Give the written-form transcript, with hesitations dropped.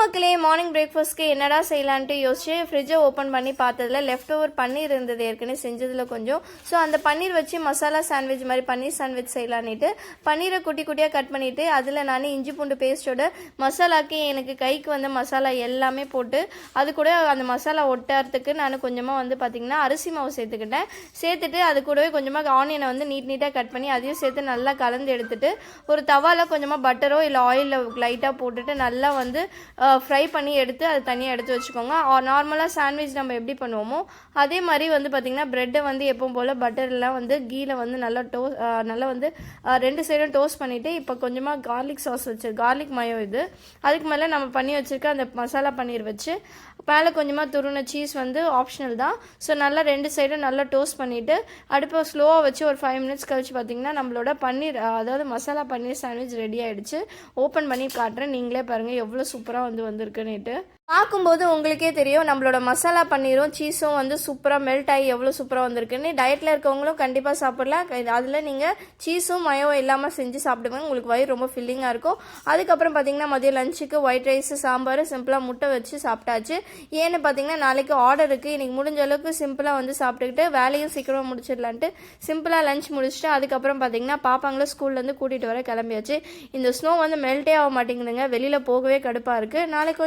மக்களே, மார்னிங் பிரேக்ஃபாஸ்ட்க்கு என்னடா செய்யலான்ட்டு யோசிச்சு ஃப்ரிட்ஜை ஓப்பன் பண்ணி பார்த்ததுல லெஃப்ட் ஓவர் பன்னீர் இருந்தது, ஏற்கனவே செஞ்சதில் கொஞ்சம். ஸோ அந்த பன்னீர் வச்சு மசாலா சாண்ட்விச் மாதிரி பன்னீர் சாண்ட்விச் செய்யலான்ட்டு பன்னீரை குட்டி குட்டியாக கட் பண்ணிவிட்டு அதில் நான் இஞ்சி பூண்டு பேஸ்ட்டோட மசாலாக்கு எனக்கு கைக்கு வந்த மசாலா எல்லாமே போட்டு அது கூட அந்த மசாலா ஒட்டுறதுக்கு நான் கொஞ்சமாக பார்த்திங்கன்னா அரிசி மாவு சேர்த்துட்டு அது கூடவே கொஞ்சமாக ஆனியனை நீட்டாக கட் பண்ணி அதையும் சேர்த்து நல்லா கலந்து எடுத்துட்டு ஒரு தவாவில் கொஞ்சமாக பட்டரோ இல்லை ஆயிலில் லைட்டாக போட்டுட்டு நல்லா ஃப்ரை பண்ணி எடுத்து அது தனியாக எடுத்து வச்சுக்கோங்க. நார்மலாக சாண்ட்விச் நம்ம எப்படி பண்ணுவோமோ அதே மாதிரி பார்த்திங்கன்னா ப்ரெட்டை எப்பவும் போல் பட்டர்லாம் கீழே நல்லா நல்லா ரெண்டு சைடும் டோஸ்ட் பண்ணிவிட்டு இப்போ கொஞ்சமாக கார்லிக் சாஸ் கார்லிக் மயோ இது அதுக்கு மேலே நம்ம பண்ணி வச்சுருக்க அந்த மசாலா பன்னீர் வச்சு மேலே கொஞ்சமாக துருண சீஸ் ஆப்ஷனல் தான். ஸோ நல்லா ரெண்டு சைடும் நல்லா டோஸ்ட் பண்ணிவிட்டு அடுப்பை ஸ்லோவாக வச்சு ஒரு 5 மினிட்ஸ் கழிச்சு பார்த்திங்கன்னா நம்மளோட பன்னீர் அதாவது மசாலா பன்னீர் சாண்ட்விச் ரெடி ஆகிடுச்சு. ஓப்பன் பண்ணி காட்டுறேன், நீங்களே பாருங்கள் எவ்வளோ சூப்பராக வந்திருக்குன்னுட்டு. பார்க்கும்போது உங்களுக்கே தெரியும் நம்மளோட மசாலா பன்னீரும் சீஸும் சூப்பராக மெல்ட் ஆகி எவ்வளோ சூப்பராக வந்திருக்குன்னு. டயட்டில் இருக்கவங்களும் கண்டிப்பாக சாப்பிடலாம். அதில் நீங்கள் சீஸும் மயோவும் இல்லாமல் செஞ்சு சாப்பிடுவாங்க, உங்களுக்கு வயிறு ரொம்ப ஃபில்லிங்காக இருக்கும். அதுக்கப்புறம் பார்த்திங்கன்னா மதியம் லஞ்சுக்கு ஒயிட் ரைஸ் சாம்பார் சிம்பிளாக முட்டை வச்சு சாப்பிட்டாச்சு. ஏன்னு பார்த்தீங்கன்னா நாளைக்கு ஆர்டர் இருக்குது. இன்றைக்கி முடிஞ்ச அளவுக்கு சிம்பிளாக சாப்பிட்டுக்கிட்டு வேலையும் சீக்கிரமாக முடிச்சிடலான்ட்டு சிம்பிளாக லஞ்ச் முடிச்சுட்டு அதுக்கப்புறம் பார்த்திங்கன்னா பாப்பாங்களும் ஸ்கூல்லேருந்து கூட்டிகிட்டு வர கிளம்பியாச்சு. இந்த ஸ்னோ மெல்ட்டே ஆக மாட்டேங்குதுங்க, வெளியில் போகவே கடுப்பாக இருக்குது. நாளைக்கு